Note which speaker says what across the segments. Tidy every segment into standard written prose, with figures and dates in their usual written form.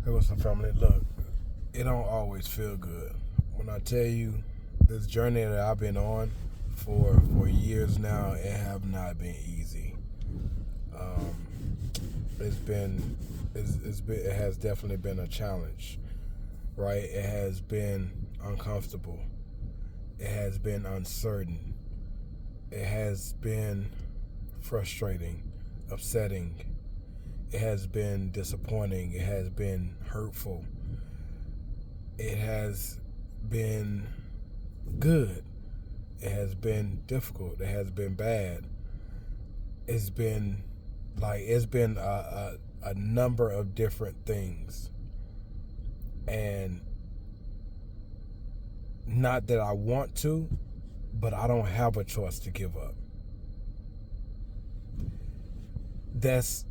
Speaker 1: Hey, what's up, family? Look, it don't always feel good. When I tell you this journey that I've been on for years now, it have not been easy. Um, it has definitely been a challenge, right? It has been uncomfortable. It has been uncertain. It has been frustrating, upsetting. It has been disappointing. It has been hurtful. It has been good. It has been difficult. It has been bad. It's been a number of different things. And not that I want to, but I don't have a choice to give up. That's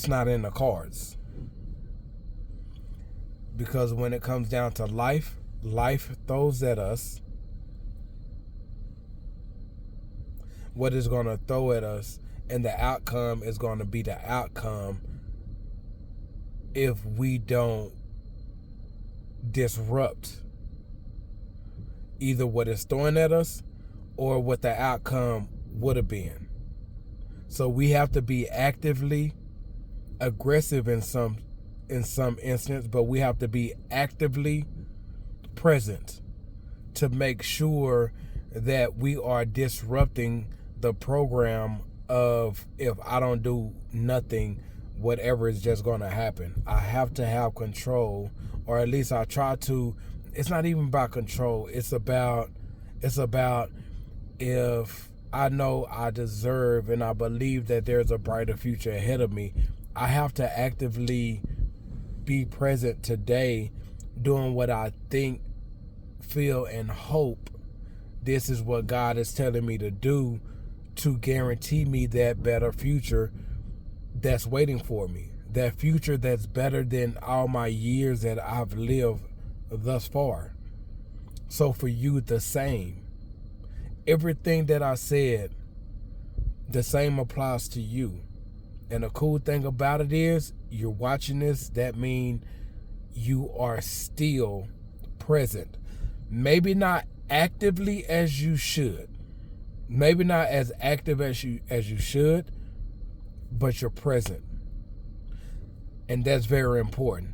Speaker 1: not in the cards. Because when it comes down to life throws at us what is going to throw at us, and the outcome is going to be the outcome if we don't disrupt either what it's throwing at us or what the outcome would have been. So we have to be actively aggressive in some instance, but we have to be actively present to make sure that we are disrupting the program of, if I don't do nothing, whatever is just going to happen. I have to have control, or at least I try to. It's not even about control. It's about if I know I deserve and I believe that there's a brighter future ahead of me, I have to actively be present today, doing what I think, feel, and hope this is what God is telling me to do, to guarantee me that better future that's waiting for me. That future that's better than all my years that I've lived thus far. So for you, the same. Everything that I said, the same applies to you. And the cool thing about it is, you're watching this, that means you are still present. Maybe not actively as you should. Maybe not as active as you should, but you're present. And that's very important.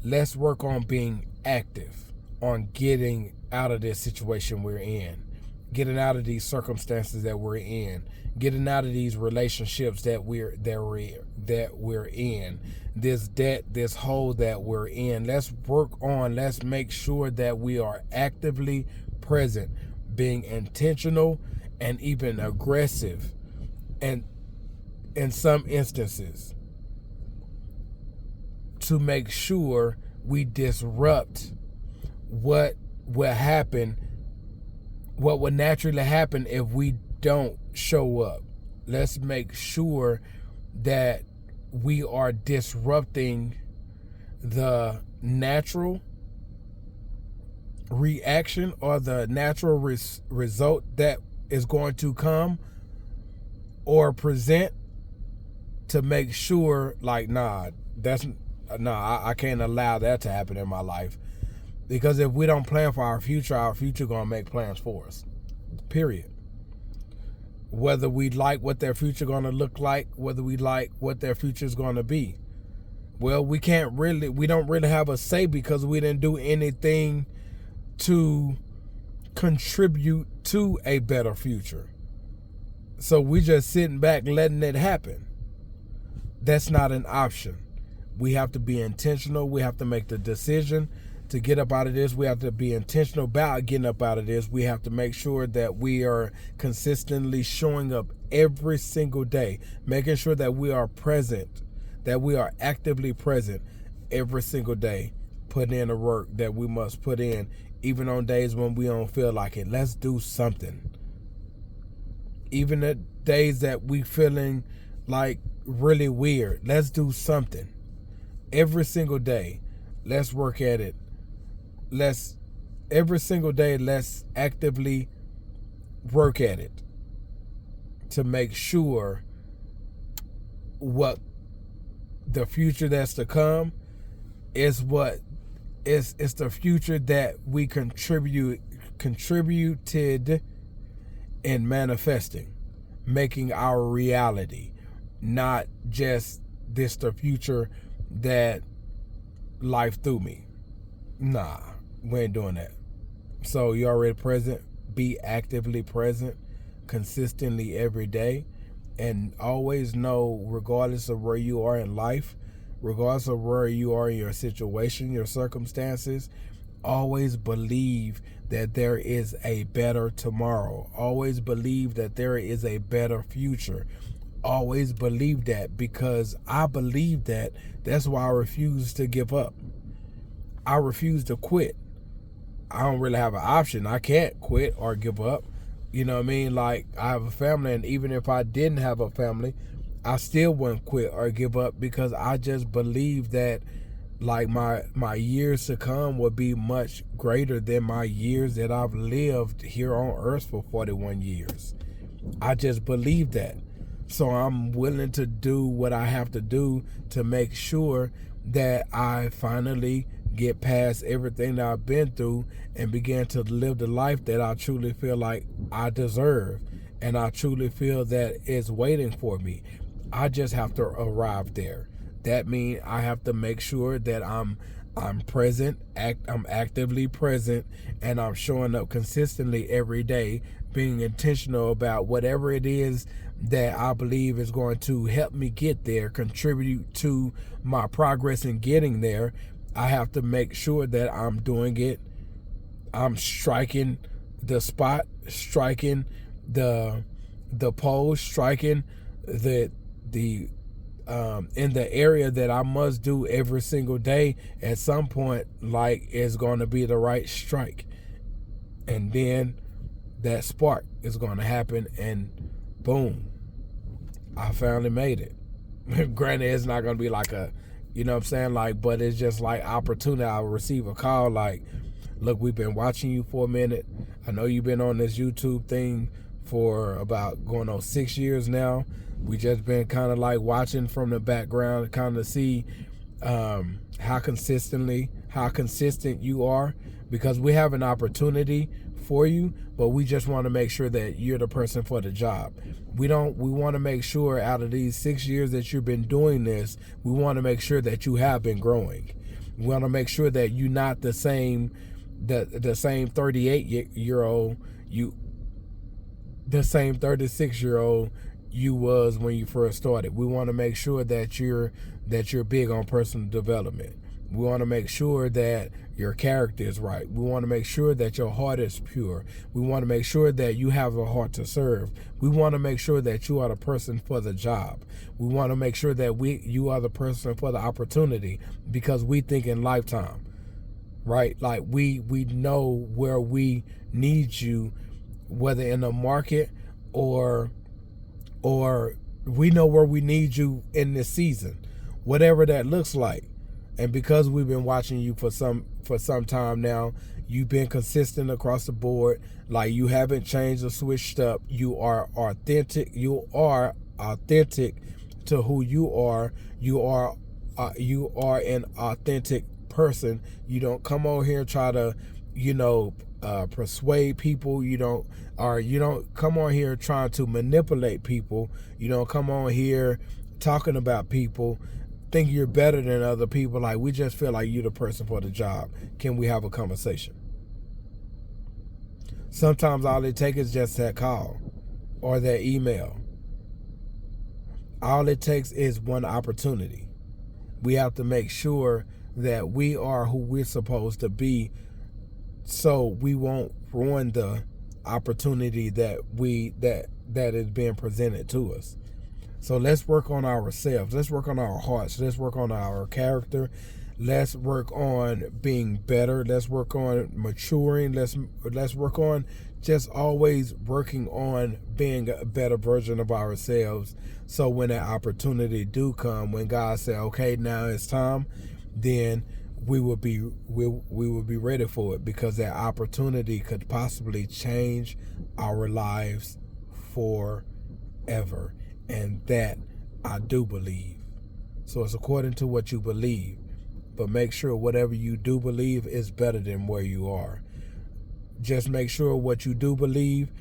Speaker 1: Let's work on being active, on getting out of this situation we're in, getting out of these circumstances that we're in, getting out of these relationships that we're in, this debt, this hole that we're in. Let's work on, let's make sure that we are actively present, being intentional and even aggressive, and in some instances, to make sure we disrupt what will happen, what would naturally happen if we don't show up. Let's make sure that we are disrupting the natural reaction or the natural result that is going to come or present, to make sure, like, I can't allow that to happen in my life. Because if we don't plan for our future gonna make plans for us. Period. Whether we like what their future gonna look like, whether we like what their future is gonna be. Well, we don't really have a say, because we didn't do anything to contribute to a better future. So we just sitting back letting it happen. That's not an option. We have to be intentional. We have to make the decision to get up out of this. We have to be intentional about getting up out of this. We have to make sure that we are consistently showing up every single day, making sure that we are present, that we are actively present every single day, putting in the work that we must put in, even on days when we don't feel like it. Let's do something. Even the days that we feeling like really weird, let's do something. Every single day, let's work at it. Every single day, let's actively work at it to make sure what the future that's to come It's what it's the future that we contributed in manifesting, making our reality, not just this the future that life threw me. Nah, we ain't doing that. So you're already present. Be actively present consistently every day, and always know, regardless of where you are in life, regardless of where you are in your situation, your circumstances, always believe that there is a better tomorrow. Always believe that there is a better future. Always believe that, because I believe that. That's why I refuse to give up. I refuse to quit. I don't really have an option. I can't quit or give up. You know what I mean? Like, I have a family, and even if I didn't have a family, I still wouldn't quit or give up, because I just believe that, like, my years to come will be much greater than my years that I've lived here on earth for 41 years. I just believe that. So I'm willing to do what I have to do to make sure that I finally get past everything that I've been through and begin to live the life that I truly feel like I deserve, and I truly feel that is waiting for me. I just have to arrive there. That means I have to make sure that I'm present, I'm actively present, and I'm showing up consistently every day, being intentional about whatever it is that I believe is going to help me get there, contribute to my progress in getting there. I have to make sure that I'm doing it. I'm striking the spot, striking the pole, striking the in the area that I must do every single day. At some point, like, it's going to be the right strike, and then that spark is going to happen, and boom, I finally made it. Granted, it's not going to be like a, you know what I'm saying, like, but it's just like opportunity. I'll receive a call like, look, we've been watching you for a minute. I know you've been on this YouTube thing for about going on 6 years now. We just been kind of like watching from the background, kind of see how consistent you are, because we have an opportunity for you, but we just want to make sure that you're the person for the job. We want to make sure, out of these 6 years that you've been doing this, we want to make sure that you have been growing. We want to make sure that you're not the same 38-year-old, the same 36-year-old you was when you first started. We want to make sure that you're big on personal development. We want to make sure that your character is right. We want to make sure that your heart is pure. We want to make sure that you have a heart to serve. We want to make sure that you are the person for the job. We want to make sure that you are the person for the opportunity, because we think in lifetime, right? Like, we know where we need you, whether in the market or we know where we need you in this season, whatever that looks like. And because we've been watching you for some time now, you've been consistent across the board. Like, you haven't changed or switched up. You are authentic. You are authentic to who you are. You are an authentic person. You don't come on here and try to, persuade people. You don't come on here trying to manipulate people. You don't come on here talking about people, think you're better than other people. Like, we just feel like you're the person for the job. Can we have a conversation? Sometimes all it takes is just that call or that email. All it takes is one opportunity. We have to make sure that we are who we're supposed to be, so we won't ruin the opportunity that is being presented to us. So let's work on ourselves. Let's work on our hearts. Let's work on our character. Let's work on being better. Let's work on maturing. Let's work on just always working on being a better version of ourselves. So when that opportunity do come, when God say, okay, now it's time, then we will be ready for it, because that opportunity could possibly change our lives forever. And that I do believe. So it's according to what you believe. but make sure whatever you do believe is better than where you are. Just make sure what you do believe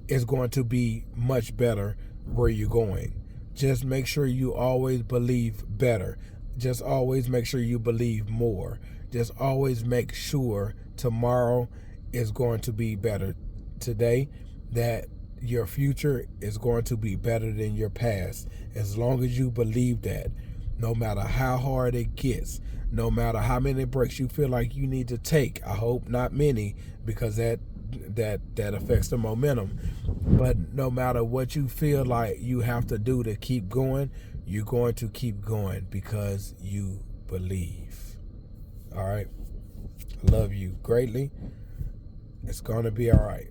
Speaker 1: is going to be much better where you're going. Just make sure you always believe better. Just always make sure you believe more. Just always make sure tomorrow is going to be better today, that your future is going to be better than your past. As long as you believe that, no matter how hard it gets, no matter how many breaks you feel like you need to take, I hope not many, because that affects the momentum. But no matter what you feel like you have to do to keep going, you're going to keep going because you believe. All right? I love you greatly. It's going to be all right.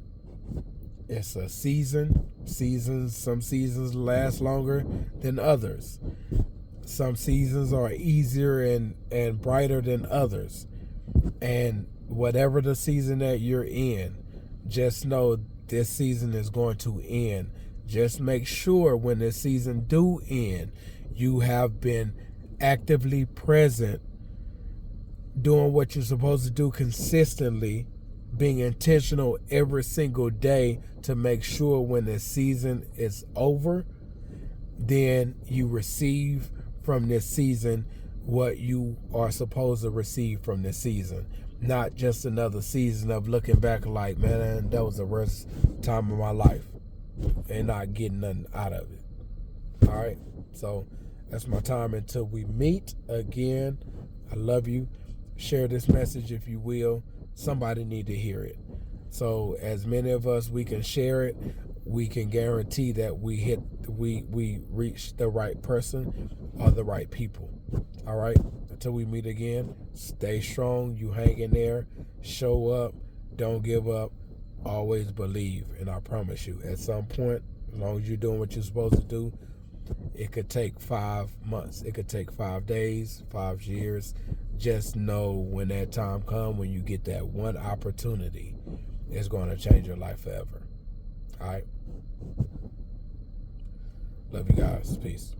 Speaker 1: It's a season. Some seasons last longer than others. Some seasons are easier and brighter than others. And whatever the season that you're in, just know this season is going to end. Just make sure when this season do end, you have been actively present, doing what you're supposed to do consistently, being intentional every single day to make sure when the season is over, then you receive from this season what you are supposed to receive from this season. Not just another season of looking back like, man, that was the worst time of my life, and not getting nothing out of it. All right? So that's my time until we meet again. I love you. Share this message if you will. Somebody need to hear it. So as many of us we can share it, we can guarantee that we reach the right person or the right people. All right? Until we meet again, stay strong. You hang in there. Show up. Don't give up. Always believe. And I promise you, at some point, as long as you're doing what you're supposed to do, it could take 5 months. It could take 5 days, 5 years. Just know when that time comes, when you get that one opportunity, it's going to change your life forever. All right? Love you guys. Peace.